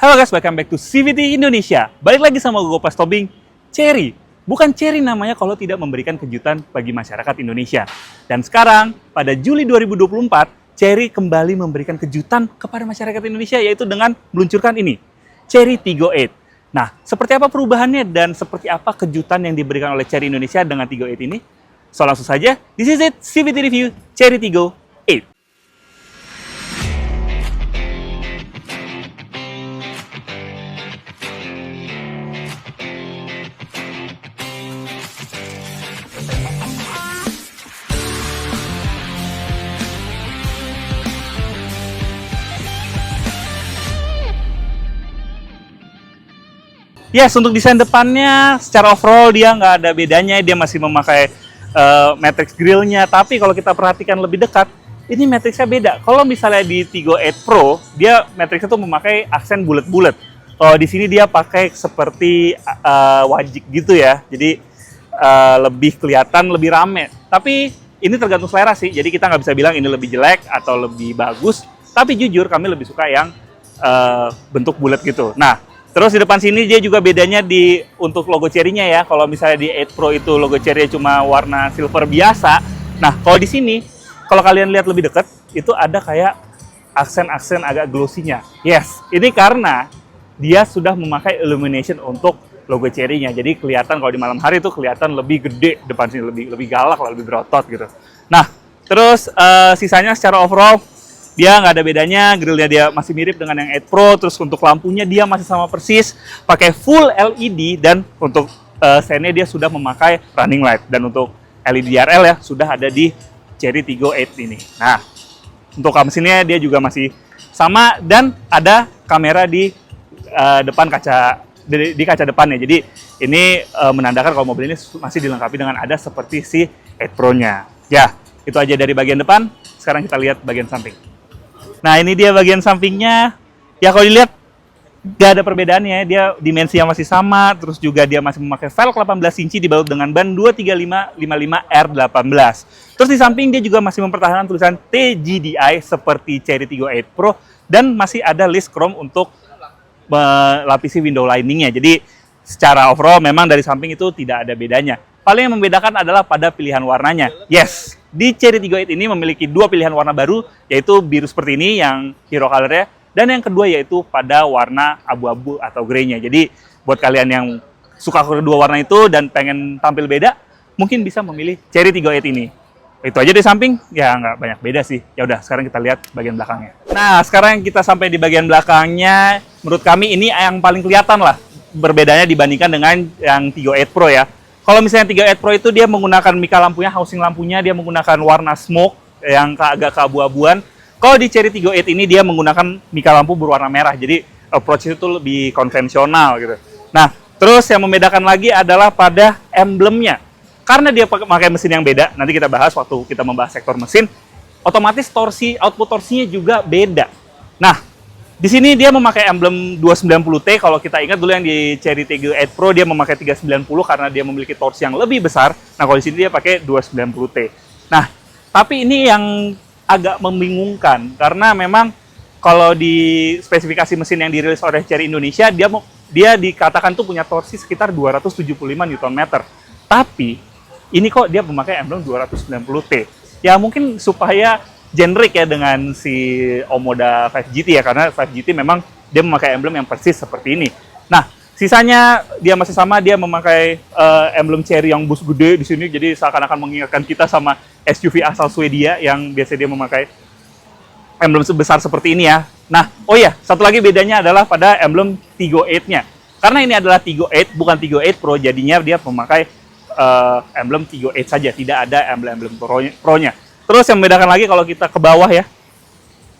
Halo guys, welcome back to CVT Indonesia. Balik lagi sama gue Pas Tobing. Cherry, bukan Cherry namanya kalau tidak memberikan kejutan bagi masyarakat Indonesia. Dan sekarang, pada Juli 2024, Cherry kembali memberikan kejutan kepada masyarakat Indonesia, yaitu dengan meluncurkan ini, Cherry Tigo 8. Nah, seperti apa perubahannya dan seperti apa kejutan yang diberikan oleh Cherry Indonesia dengan Tigo 8 ini? So langsung saja, this is it, CVT Review Cherry Tigo 8. Yes, untuk desain depannya secara overall dia nggak ada bedanya, dia masih memakai matrix grillnya. Tapi kalau kita perhatikan lebih dekat, ini matrixnya beda. Kalau misalnya di Tigo 8 Pro, dia matrixnya tuh memakai aksen bulat-bulat. Kalau di sini dia pakai seperti wajik gitu ya, jadi lebih kelihatan lebih rame. Tapi ini tergantung selera sih, jadi kita nggak bisa bilang ini lebih jelek atau lebih bagus. Tapi jujur kami lebih suka yang bentuk bulat gitu. Nah, terus di depan sini dia juga bedanya untuk logo Cherry-nya ya. Kalau misalnya di 8 Pro itu logo Cherry cuma warna silver biasa. Nah, kalau di sini, kalau kalian lihat lebih dekat, itu ada kayak aksen-aksen agak glossy-nya. Yes, ini karena dia sudah memakai illumination untuk logo Cherry-nya. Jadi kelihatan kalau di malam hari itu kelihatan lebih gede depan sini, lebih galak, lebih berotot gitu. Nah, terus sisanya secara overall dia nggak ada bedanya, grillnya dia masih mirip dengan yang 8 Pro, terus untuk lampunya dia masih sama persis, pakai full LED, dan untuk stand-nya dia sudah memakai running light, dan untuk LED DRL ya sudah ada di Cherry Tigo 8 ini. Nah, untuk mesinnya dia juga masih sama, dan ada kamera di depan kaca, di kaca depannya. Jadi ini menandakan kalau mobil ini masih dilengkapi dengan ada seperti si 8 Pro-nya. Ya, itu aja dari bagian depan. Sekarang kita lihat bagian samping. Nah, ini dia bagian sampingnya. Ya, kalau dilihat nggak ada perbedaannya. Dia dimensinya masih sama, terus juga dia masih memakai velg 18 inci dibalut dengan ban 235-55R18. Terus di samping dia juga masih mempertahankan tulisan TGDI seperti Cherry Tigo 8 Pro, dan masih ada list chrome untuk melapisi window liningnya. Jadi secara overall memang dari samping itu tidak ada bedanya. Paling yang membedakan adalah pada pilihan warnanya. Yes, di Cherry Tigo 8 ini memiliki dua pilihan warna baru, yaitu biru seperti ini yang hero color-nya, dan yang kedua yaitu pada warna abu-abu atau grey-nya. Jadi buat kalian yang suka kedua warna itu dan pengen tampil beda, mungkin bisa memilih Cherry Tigo 8 ini. Itu aja di samping, ya nggak banyak beda sih. Ya udah, sekarang kita lihat bagian belakangnya. Nah, sekarang kita sampai di bagian belakangnya. Menurut kami ini yang paling kelihatan lah berbedanya dibandingkan dengan yang Tigo 8 Pro ya. Kalau misalnya Tigo 8 Pro itu dia menggunakan mika lampunya, housing lampunya dia menggunakan warna smoke yang agak keabu-abuan. Kalau di Cherry Tigo 8 ini dia menggunakan mika lampu berwarna merah. Jadi approach itu lebih konvensional gitu. Nah, terus yang membedakan lagi adalah pada emblemnya. Karena dia pakai mesin yang beda, nanti kita bahas waktu kita membahas sektor mesin, otomatis output torsinya juga beda. Nah, di sini dia memakai emblem 290T. Kalau kita ingat dulu yang di Cherry Tigo 8 Pro dia memakai 390 karena dia memiliki torsi yang lebih besar. Nah, kalau di sini dia pakai 290T. Nah, tapi ini yang agak membingungkan karena memang kalau di spesifikasi mesin yang dirilis oleh Cherry Indonesia dia dikatakan tuh punya torsi sekitar 275 Nm. Tapi ini kok dia memakai emblem 290T. Ya mungkin supaya generik ya dengan si Omoda 5GT ya, karena 5GT memang dia memakai emblem yang persis seperti ini. Nah, sisanya dia masih sama, dia memakai emblem Cherry yang bus gede di sini, jadi seakan-akan mengingatkan kita sama SUV asal Swedia yang biasa dia memakai emblem sebesar seperti ini ya. Nah, oh ya, satu lagi bedanya adalah pada emblem Tigo 8-nya. Karena ini adalah Tigo 8, bukan Tigo 8 Pro, jadinya dia memakai emblem Tigo 8 saja, tidak ada emblem-emblem Pro-nya. Terus yang membedakan lagi kalau kita ke bawah ya,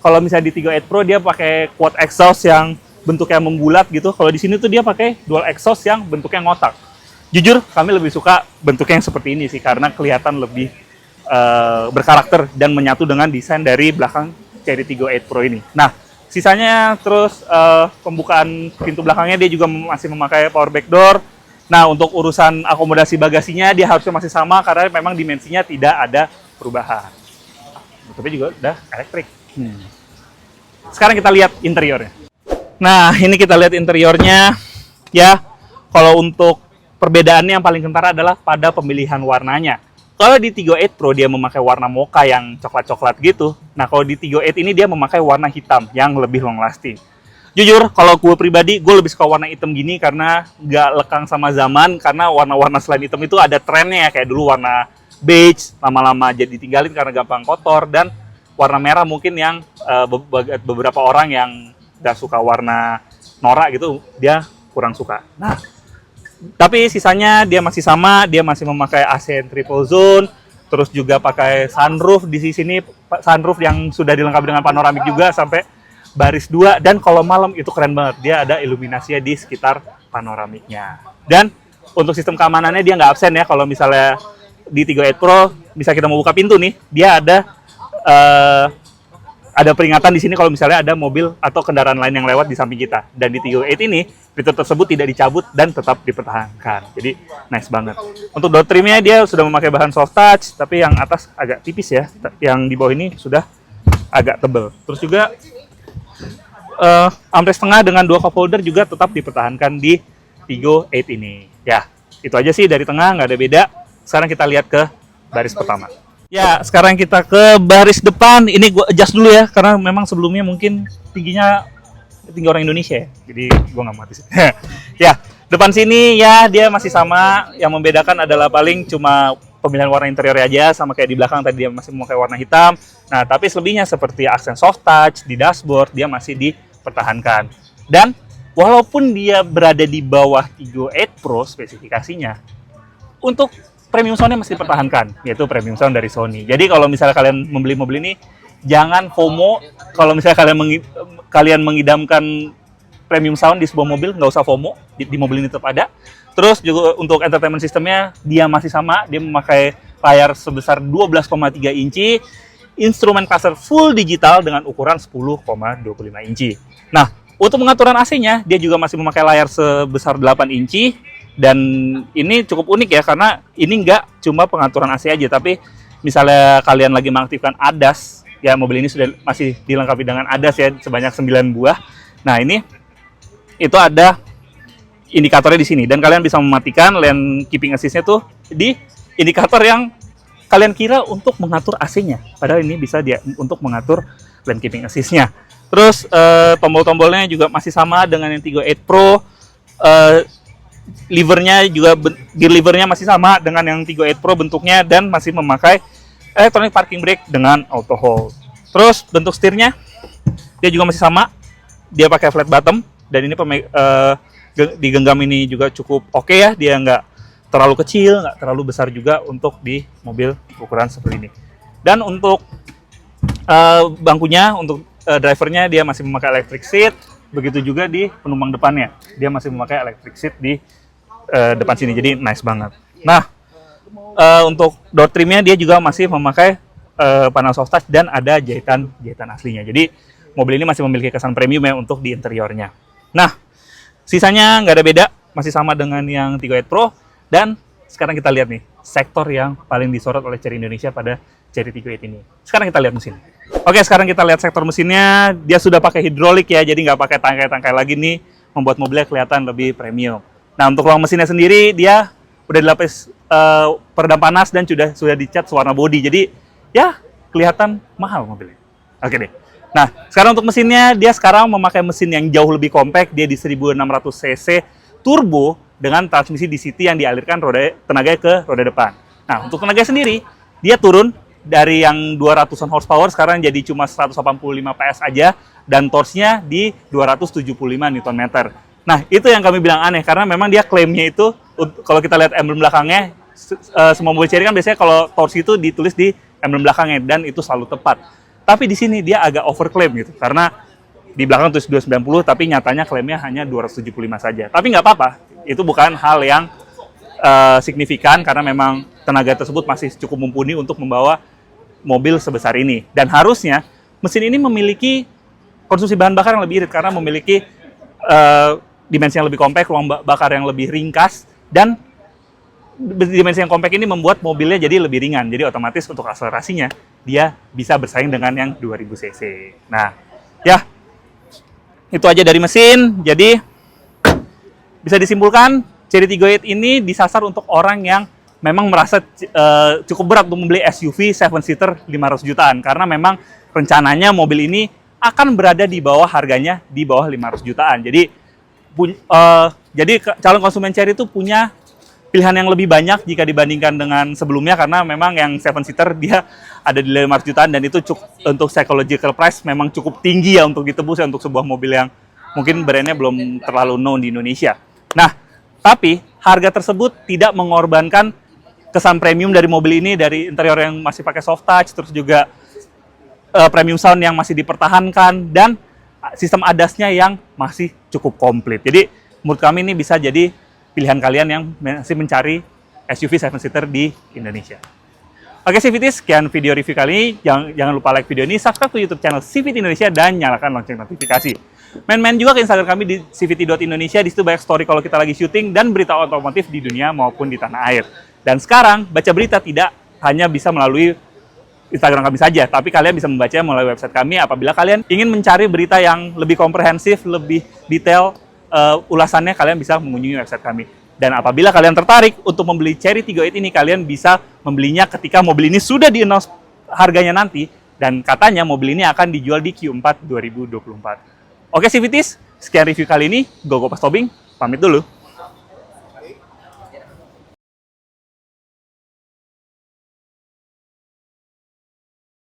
kalau misalnya di Tigo 8 Pro dia pakai quad exhaust yang bentuknya membulat gitu. Kalau di sini tuh dia pakai dual exhaust yang bentuknya ngotak. Jujur kami lebih suka bentuknya yang seperti ini sih, karena kelihatan lebih berkarakter dan menyatu dengan desain dari belakang Cherry Tigo 8 Pro ini. Nah, sisanya terus pembukaan pintu belakangnya dia juga masih memakai power back door. Nah, untuk urusan akomodasi bagasinya dia harusnya masih sama karena memang dimensinya tidak ada perubahan. Tapi juga udah elektrik. Sekarang kita lihat interiornya. Nah, ini kita lihat interiornya. Ya, kalau untuk perbedaannya yang paling kentara adalah pada pemilihan warnanya. Kalau di Tigo 8 Pro dia memakai warna mocha yang coklat-coklat gitu. Nah, kalau di Tigo 8 ini dia memakai warna hitam yang lebih long lasting. Jujur, kalau gue pribadi, gue lebih suka warna hitam gini karena nggak lekang sama zaman. Karena warna-warna selain hitam itu ada trennya, kayak dulu warna beige, lama-lama jadi tinggalin karena gampang kotor. Dan warna merah mungkin yang beberapa orang yang nggak suka warna norak gitu, dia kurang suka. Nah, tapi sisanya dia masih sama, dia masih memakai AC triple zone, terus juga pakai sunroof di sini, sunroof yang sudah dilengkapi dengan panoramik juga sampai baris 2, dan kalau malam itu keren banget, dia ada iluminasinya di sekitar panoramiknya. Dan untuk sistem keamanannya dia nggak absen ya, kalau misalnya di Tigo 8 Pro, bisa kita mau buka pintu nih, dia ada peringatan di sini kalau misalnya ada mobil atau kendaraan lain yang lewat di samping kita. Dan di Tigo 8 ini, fitur tersebut tidak dicabut dan tetap dipertahankan. Jadi, nice banget. Untuk door trimnya, dia sudah memakai bahan soft touch, tapi yang atas agak tipis ya. Yang di bawah ini sudah agak tebal. Terus juga, armrest tengah dengan 2 cup holder juga tetap dipertahankan di Tigo 8 ini. Ya, itu aja sih dari tengah, nggak ada beda. Sekarang kita lihat ke baris pertama. Ya, sekarang kita ke baris depan. Ini gue adjust dulu ya, karena memang sebelumnya mungkin tinggi orang Indonesia ya. Jadi gue nggak mati sih. Ya, depan sini ya dia masih sama. Yang membedakan adalah paling cuma pemilihan warna interior aja, sama kayak di belakang tadi dia masih memakai warna hitam. Nah, tapi selebihnya seperti aksen soft touch, di dashboard dia masih dipertahankan. Dan walaupun dia berada di bawah Tigo 8 Pro spesifikasinya, untuk premium sound-nya masih dipertahankan, yaitu premium sound dari Sony. Jadi kalau misalnya kalian membeli mobil ini, jangan FOMO. Kalau misalnya kalian mengidamkan premium sound di sebuah mobil, nggak usah FOMO, di mobil ini tetap ada. Terus juga untuk entertainment systemnya, dia masih sama, dia memakai layar sebesar 12,3 inci, instrumen cluster full digital dengan ukuran 10,25 inci. Nah, untuk pengaturan AC-nya, dia juga masih memakai layar sebesar 8 inci, dan ini cukup unik ya, karena ini nggak cuma pengaturan AC aja, tapi misalnya kalian lagi mengaktifkan ADAS, ya mobil ini masih dilengkapi dengan ADAS ya, sebanyak 9 buah. Nah ini, itu ada indikatornya di sini, dan kalian bisa mematikan lane keeping assist-nya tuh di indikator yang kalian kira untuk mengatur AC-nya, padahal ini bisa untuk mengatur lane keeping assist-nya. Terus tombol-tombolnya juga masih sama dengan yang Tigo 8 Pro. Levernya juga, gear levernya masih sama dengan yang Tigo 8 Pro bentuknya, dan masih memakai electronic parking brake dengan auto hold. Terus bentuk setirnya dia juga masih sama, dia pakai flat bottom, dan ini di genggam ini juga cukup oke ya, dia nggak terlalu kecil, nggak terlalu besar juga untuk di mobil ukuran seperti ini. Dan untuk bangkunya, untuk drivernya dia masih memakai electric seat. Begitu juga di penumpang depannya, dia masih memakai electric seat di depan sini, jadi nice banget. Nah, untuk door trimnya dia juga masih memakai panel soft touch dan ada jahitan aslinya. Jadi mobil ini masih memiliki kesan premium ya untuk di interiornya. Nah, sisanya nggak ada beda, masih sama dengan yang Tigo 8 Pro. Dan sekarang kita lihat nih, sektor yang paling disorot oleh Chery Indonesia pada Chery Tigo 8 ini. Sekarang kita lihat mesin. Oke, sekarang kita lihat sektor mesinnya. Dia sudah pakai hidrolik ya, jadi nggak pakai tangkai-tangkai lagi nih, membuat mobilnya kelihatan lebih premium. Nah, untuk ruang mesinnya sendiri, dia udah dilapis peredam panas dan sudah dicat warna body. Jadi, ya kelihatan mahal mobilnya. Oke deh. Nah, sekarang untuk mesinnya, dia sekarang memakai mesin yang jauh lebih compact. Dia di 1600 cc turbo dengan transmisi DCT yang dialirkan tenaga ke roda depan. Nah, untuk tenaga sendiri, dia turun dari yang 200-an horsepower sekarang jadi cuma 185 PS aja, dan torsinya di 275 Nm. Nah, itu yang kami bilang aneh, karena memang dia klaimnya itu, kalau kita lihat emblem belakangnya, semua mobil Chery kan biasanya kalau torsi itu ditulis di emblem belakangnya, dan itu selalu tepat. Tapi di sini dia agak overclaim gitu, karena di belakang tulis 290, tapi nyatanya klaimnya hanya 275 saja. Tapi nggak apa-apa, itu bukan hal yang signifikan, karena memang tenaga tersebut masih cukup mumpuni untuk membawa mobil sebesar ini. Dan harusnya mesin ini memiliki konsumsi bahan bakar yang lebih irit, karena memiliki dimensi yang lebih kompak, ruang bakar yang lebih ringkas, dan dimensi yang kompak ini membuat mobilnya jadi lebih ringan. Jadi otomatis untuk akselerasinya dia bisa bersaing dengan yang 2000 cc. Nah, ya Itu aja dari mesin. Jadi bisa disimpulkan Cherry Tiggo 8 ini disasar untuk orang yang memang merasa cukup berat untuk membeli SUV 7-seater 500 jutaan. Karena memang rencananya mobil ini akan berada di bawah harganya, di bawah 500 jutaan. Jadi calon konsumen Cherry itu punya pilihan yang lebih banyak jika dibandingkan dengan sebelumnya, karena memang yang 7-seater dia ada di 500 jutaan, dan itu cukup untuk psychological price memang cukup tinggi ya untuk ditebus ya untuk sebuah mobil yang mungkin brandnya belum terlalu known di Indonesia. Nah, tapi harga tersebut tidak mengorbankan kesan premium dari mobil ini, dari interior yang masih pakai soft touch, terus juga premium sound yang masih dipertahankan, dan sistem ADAS-nya yang masih cukup komplit. Jadi menurut kami ini bisa jadi pilihan kalian yang masih mencari SUV 7-seater di Indonesia. Oke CVT, sekian video review kali ini. Jangan lupa like video ini, subscribe ke YouTube channel CVT Indonesia, dan nyalakan lonceng notifikasi. Main juga ke Instagram kami di cvt.indonesia, di situ banyak story kalau kita lagi syuting dan berita otomotif di dunia maupun di tanah air. Dan sekarang, baca berita tidak hanya bisa melalui Instagram kami saja, tapi kalian bisa membaca melalui website kami apabila kalian ingin mencari berita yang lebih komprehensif, lebih detail, ulasannya kalian bisa mengunjungi website kami. Dan apabila kalian tertarik untuk membeli Cherry Tiggo 8 ini, kalian bisa membelinya ketika mobil ini sudah di-announce harganya nanti, dan katanya mobil ini akan dijual di Q4 2024. Oke CVTs, sekian review kali ini. Gogo Pas Tobing, pamit dulu.